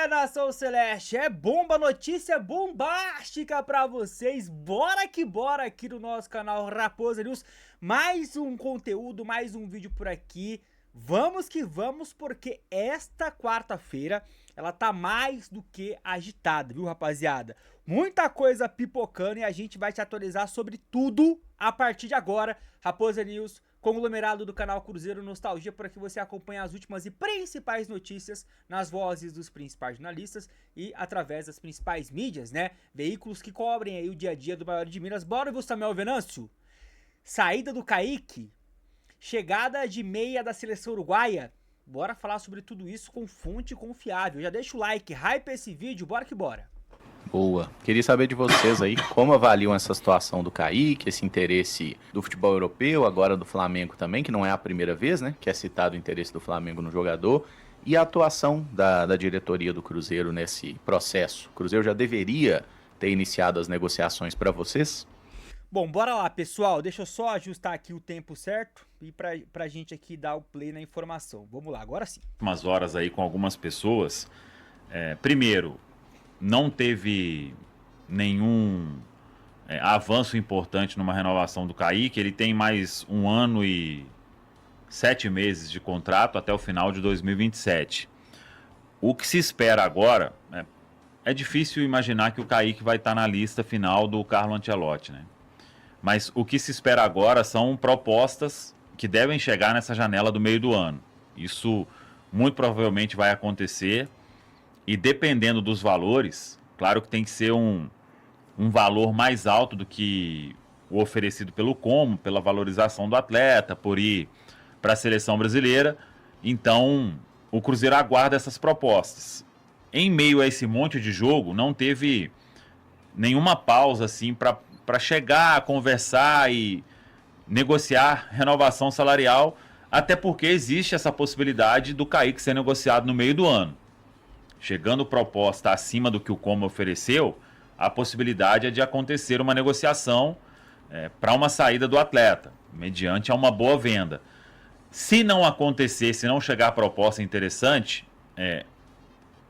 Nação Celeste, é bomba, notícia bombástica pra vocês. Bora que bora aqui no nosso canal Raposa News. Mais um conteúdo, mais um vídeo por aqui. Vamos que vamos, porque esta quarta-feira ela tá mais do que agitada, viu, rapaziada? Muita coisa pipocando e a gente vai te atualizar sobre tudo a partir de agora. Raposa News, conglomerado do canal Cruzeiro Nostalgia, para que você acompanhe as últimas e principais notícias nas vozes dos principais jornalistas e através das principais mídias, né? Veículos que cobrem aí o dia a dia do maior de Minas. Bora, viu, Samuel Venâncio? Saída do Kaique, chegada de meia da seleção uruguaia. Bora falar sobre tudo isso com fonte confiável. Já deixa o like, hype esse vídeo, bora que bora. Boa. Queria saber de vocês aí como avaliam essa situação do Kaique, esse interesse do futebol europeu, agora do Flamengo também, que não é a primeira vez, né, que é citado o interesse do Flamengo no jogador, e a atuação da diretoria do Cruzeiro nesse processo. O Cruzeiro já deveria ter iniciado as negociações para vocês? Bom, bora lá, pessoal. Deixa eu só ajustar aqui o tempo certo e pra gente aqui dar o play na informação. Vamos lá, agora sim. Umas horas aí com algumas pessoas. Primeiro, não teve nenhum avanço importante numa renovação do Kaique. Ele tem mais 1 ano e 7 meses de contrato até o final de 2027. O que se espera agora, é difícil imaginar que o Kaique vai estar na lista final do Carlo Ancelotti, né? Mas o que se espera agora são propostas que devem chegar nessa janela do meio do ano. Isso muito provavelmente vai acontecer. E dependendo dos valores, claro que tem que ser um valor mais alto do que o oferecido pelo Como, pela valorização do atleta, por ir para a seleção brasileira. Então, o Cruzeiro aguarda essas propostas. Em meio a esse monte de jogo, não teve nenhuma pausa assim para chegar a conversar e negociar renovação salarial, até porque existe essa possibilidade do Kaique ser negociado no meio do ano. Chegando proposta acima do que o Como ofereceu, a possibilidade é de acontecer uma negociação para uma saída do atleta, mediante a uma boa venda. Se não acontecer, se não chegar a proposta interessante,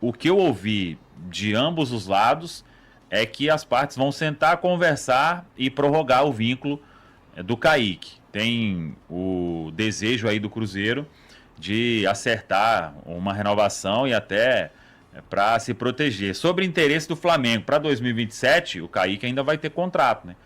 o que eu ouvi de ambos os lados é que as partes vão sentar, conversar e prorrogar o vínculo do Kaique. Tem o desejo aí do Cruzeiro de acertar uma renovação e até para se proteger. Sobre o interesse do Flamengo, para 2027, o Kaique ainda vai ter contrato, né?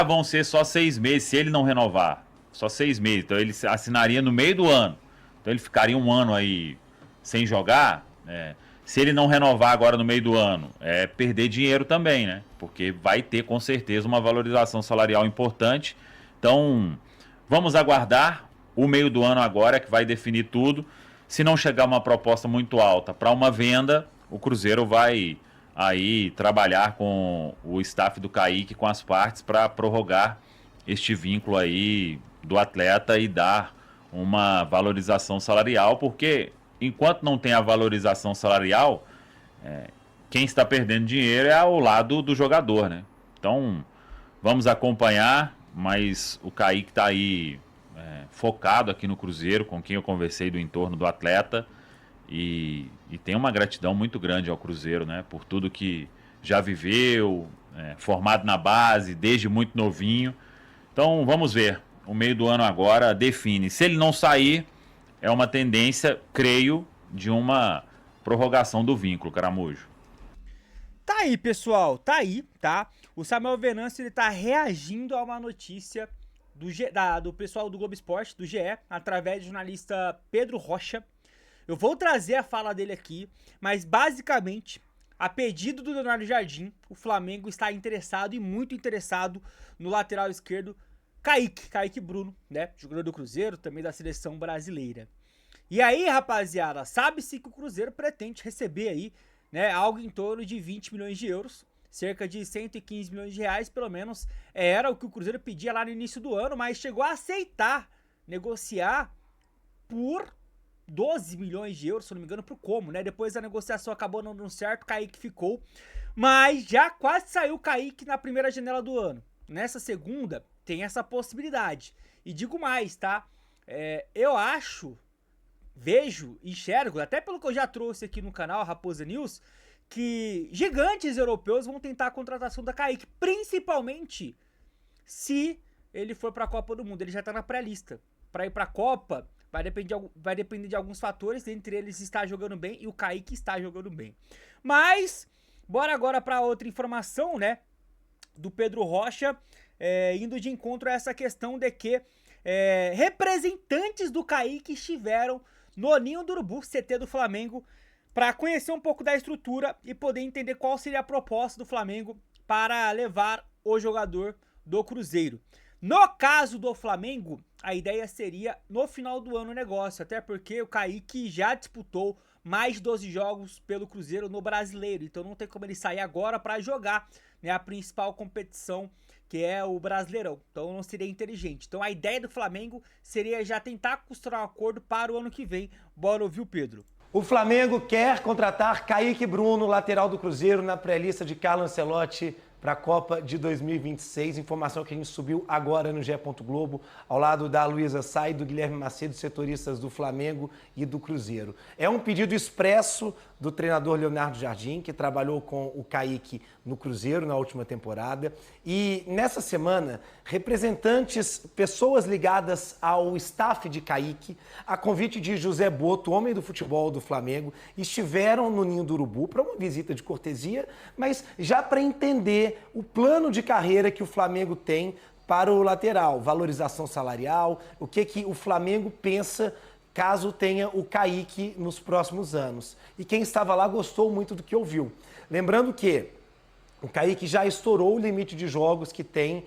Vão ser só 6 meses, se ele não renovar. Só 6 meses, então ele assinaria no meio do ano. Então ele ficaria 1 ano aí sem jogar, se ele não renovar agora no meio do ano, é perder dinheiro também, né? Porque vai ter com certeza uma valorização salarial importante. Então, vamos aguardar o meio do ano agora, que vai definir tudo. Se não chegar uma proposta muito alta para uma venda, o Cruzeiro vai aí trabalhar com o staff do Kaique, com as partes, para prorrogar este vínculo aí do atleta e dar uma valorização salarial, porque enquanto não tem a valorização salarial, quem está perdendo dinheiro é ao lado do jogador, né? Então, vamos acompanhar, mas o Kaique está aí focado aqui no Cruzeiro, com quem eu conversei do entorno do atleta, e tem uma gratidão muito grande ao Cruzeiro, né? Por tudo que já viveu, formado na base, desde muito novinho. Então, vamos ver. O meio do ano agora define. Se ele não sair, é uma tendência, creio, de uma prorrogação do vínculo, Caramujo. Tá aí, pessoal, tá aí, tá? O Samuel Venâncio, ele tá reagindo a uma notícia do pessoal do Globo Esporte, do GE, através do jornalista Pedro Rocha. Eu vou trazer a fala dele aqui, mas basicamente, a pedido do Leonardo Jardim, o Flamengo está interessado e muito interessado no lateral esquerdo Kaique Bruno, né? Jogador do Cruzeiro, também da seleção brasileira. E aí, rapaziada, sabe-se que o Cruzeiro pretende receber aí, né, algo em torno de 20 milhões de euros, cerca de 115 milhões de reais, pelo menos era o que o Cruzeiro pedia lá no início do ano, mas chegou a aceitar negociar por 12 milhões de euros, se não me engano, pro Como, né? Depois a negociação acabou não dando certo, o Kaique ficou, mas já quase saiu o Kaique na primeira janela do ano. Nessa segunda, tem essa possibilidade. E digo mais, tá? Eu acho enxergo, até pelo que eu já trouxe aqui no canal, Raposa News, que gigantes europeus vão tentar a contratação da Kaique, principalmente se ele for para a Copa do Mundo. Ele já tá na pré-lista. Para ir para a Copa, vai depender de alguns fatores, entre eles estar jogando bem e o Kaique está jogando bem. Mas, bora agora para outra informação, né, do Pedro Rocha, indo de encontro a essa questão de que representantes do Kaique estiveram no Ninho do Urubu, CT do Flamengo, para conhecer um pouco da estrutura e poder entender qual seria a proposta do Flamengo para levar o jogador do Cruzeiro. No caso do Flamengo, a ideia seria no final do ano o negócio, até porque o Kaique já disputou mais de 12 jogos pelo Cruzeiro no Brasileiro, então não tem como ele sair agora para jogar, né, a principal competição, que é o Brasileirão. Então não seria inteligente. Então a ideia do Flamengo seria já tentar costurar um acordo para o ano que vem. Bora ouvir o Pedro. O Flamengo quer contratar Kaique Bruno, lateral do Cruzeiro, na pré-lista de Carlo Ancelotti para a Copa de 2026. Informação que a gente subiu agora no GE. Globo, ao lado da Luísa Sá e do Guilherme Macedo, setoristas do Flamengo e do Cruzeiro. É um pedido expresso do treinador Leonardo Jardim, que trabalhou com o Kaique no Cruzeiro na última temporada. E nessa semana, representantes, pessoas ligadas ao staff de Kaique, a convite de José Boto, homem do futebol do Flamengo, estiveram no Ninho do Urubu para uma visita de cortesia, mas já para entender o plano de carreira que o Flamengo tem para o lateral, valorização salarial, o que o Flamengo pensa caso tenha o Kaique nos próximos anos. E quem estava lá gostou muito do que ouviu. Lembrando que o Kaique já estourou o limite de jogos que tem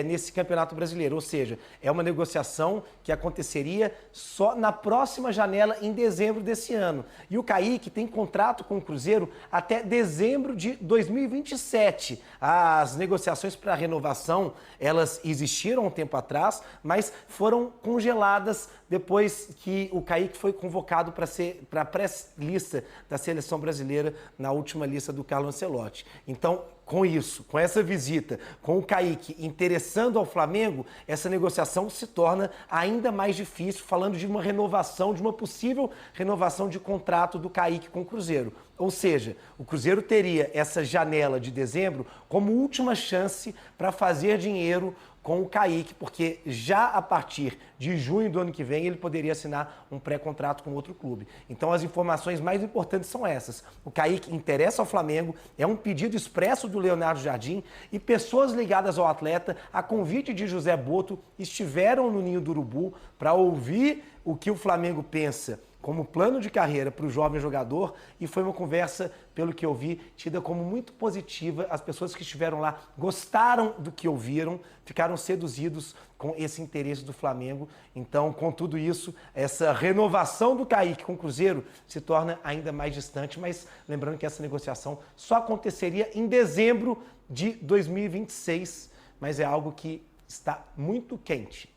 nesse Campeonato Brasileiro. Ou seja, é uma negociação que aconteceria só na próxima janela em dezembro desse ano. E o Kaique tem contrato com o Cruzeiro até dezembro de 2027. As negociações para renovação, elas existiram um tempo atrás, mas foram congeladas depois que o Kaique foi convocado para a pré-lista da Seleção Brasileira na última lista do Carlo Ancelotti. Então, com isso, com essa visita, com o Kaique interessando ao Flamengo, essa negociação se torna ainda mais difícil, falando de uma renovação, de uma possível renovação de contrato do Kaique com o Cruzeiro. Ou seja, o Cruzeiro teria essa janela de dezembro como última chance para fazer dinheiro com o Kaique, porque já a partir de junho do ano que vem ele poderia assinar um pré-contrato com outro clube. Então as informações mais importantes são essas. O Kaique interessa ao Flamengo, é um pedido expresso do Leonardo Jardim e pessoas ligadas ao atleta, a convite de José Boto, estiveram no Ninho do Urubu para ouvir o que o Flamengo pensa como plano de carreira para o jovem jogador, e foi uma conversa, pelo que eu vi, tida como muito positiva. As pessoas que estiveram lá gostaram do que ouviram, ficaram seduzidos com esse interesse do Flamengo. Então, com tudo isso, essa renovação do Kaique com o Cruzeiro se torna ainda mais distante, mas lembrando que essa negociação só aconteceria em dezembro de 2026, mas é algo que está muito quente.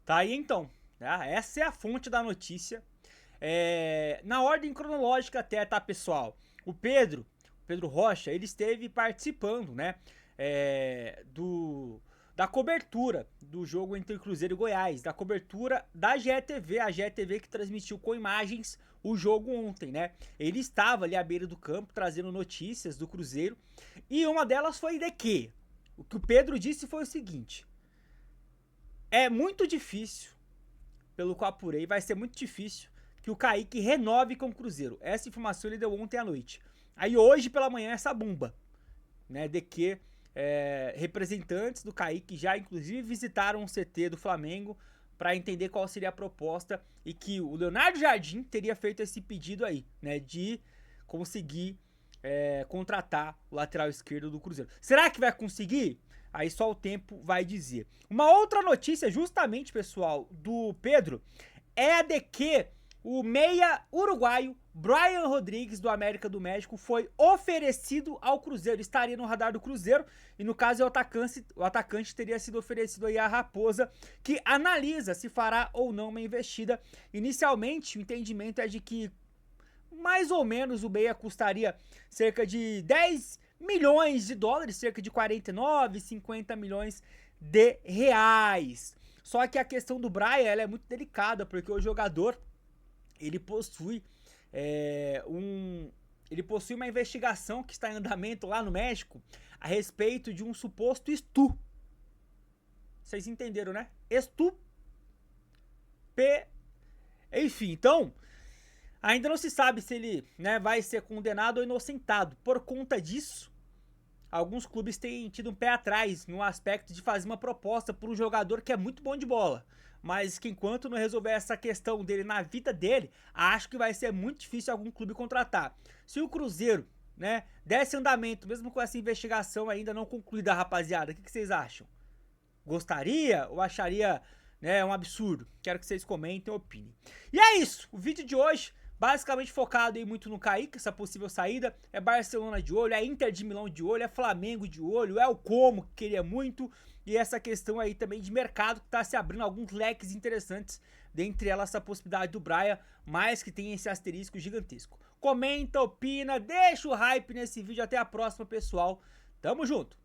Tá aí então. Essa é a fonte da notícia. Na ordem cronológica até, tá, pessoal? O Pedro Rocha, ele esteve participando, né, da cobertura do jogo entre Cruzeiro e Goiás, da cobertura da GETV, a GETV que transmitiu com imagens o jogo ontem, né? Ele estava ali à beira do campo trazendo notícias do Cruzeiro, e uma delas foi de que o que o Pedro disse foi o seguinte: é muito difícil, pelo que eu apurei, vai ser muito difícil que o Kaique renove com o Cruzeiro. Essa informação ele deu ontem à noite. Aí hoje pela manhã essa bomba, né, de que representantes do Kaique já inclusive visitaram o CT do Flamengo para entender qual seria a proposta, e que o Leonardo Jardim teria feito esse pedido aí, né, de conseguir contratar o lateral esquerdo do Cruzeiro. Será que vai conseguir? Aí só o tempo vai dizer. Uma outra notícia, justamente, pessoal, do Pedro, é a de que o meia uruguaio Brian Rodrigues, do América do México, foi oferecido ao Cruzeiro. Estaria no radar do Cruzeiro, e no caso o atacante teria sido oferecido aí à Raposa, que analisa se fará ou não uma investida. Inicialmente, o entendimento é de que mais ou menos o meia custaria cerca de 10 milhões de dólares, cerca de 49, 50 milhões de reais. Só que a questão do Brian, ela é muito delicada, porque o jogador, ele possui uma investigação que está em andamento lá no México a respeito de um suposto estu. Vocês entenderam, né? Enfim, então, ainda não se sabe se ele, né, vai ser condenado ou inocentado. Por conta disso, alguns clubes têm tido um pé atrás no aspecto de fazer uma proposta por um jogador que é muito bom de bola, mas que enquanto não resolver essa questão dele na vida dele, acho que vai ser muito difícil algum clube contratar. Se o Cruzeiro, né, desse andamento, mesmo com essa investigação ainda não concluída, rapaziada, o que vocês acham? Gostaria ou acharia, né, um absurdo? Quero que vocês comentem e opinem. E é isso, o vídeo de hoje basicamente focado aí muito no Kaique, essa possível saída. É Barcelona de olho, é Inter de Milão de olho, é Flamengo de olho, é o Como, que queria muito, e essa questão aí também de mercado que tá se abrindo alguns leques interessantes, dentre elas essa possibilidade do Braia, mas que tem esse asterisco gigantesco. Comenta, opina, deixa o hype nesse vídeo, até a próxima, pessoal. Tamo junto!